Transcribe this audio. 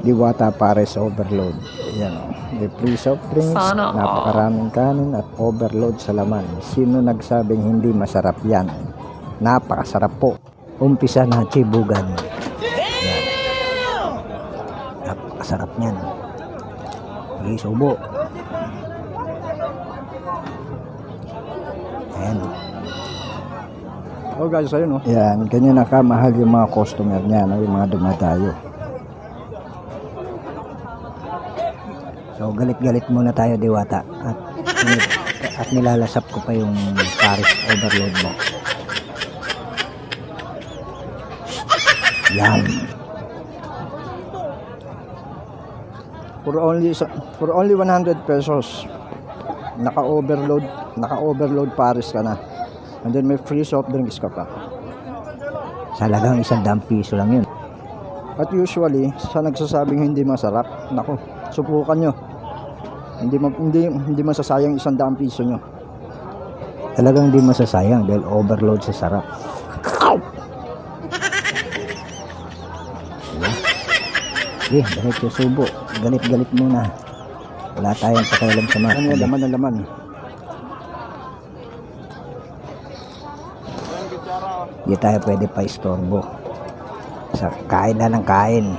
Diwata Pares Overload. Ayan, may free soft drinks, Sana all. napakaraming kanin at overload sa laman. Sino nagsabing hindi masarap yan? Napakasarap po. Umpisa na chibugan. Ayan. Napakasarap niyan. Isubo. Ayan. Oh guys, ayun oh. Yan, ganyan na kamahal yung mga customer niya, no? Yung mga dumadayo. So, galit-galit muna tayo, Diwata. At nilalasap ko pa yung Paris Overload mo. Yan. For only 100 pesos. Naka-overload Paris ka na. And then may free soft drinks ka pa. Salagang 100 piso lang yun. At usually, sa nagsasabing hindi masarap, nako, subukan nyo. Hindi masasayang 100 piso nyo. Talagang di masasayang dahil overload sa sarap. Diba? Diretso subo. Galit-galit muna. Wala tayong pakialam sa mga. Ano yung laman na laman? Hindi tayo pwede pa istorbo. Sa kain na ng kain.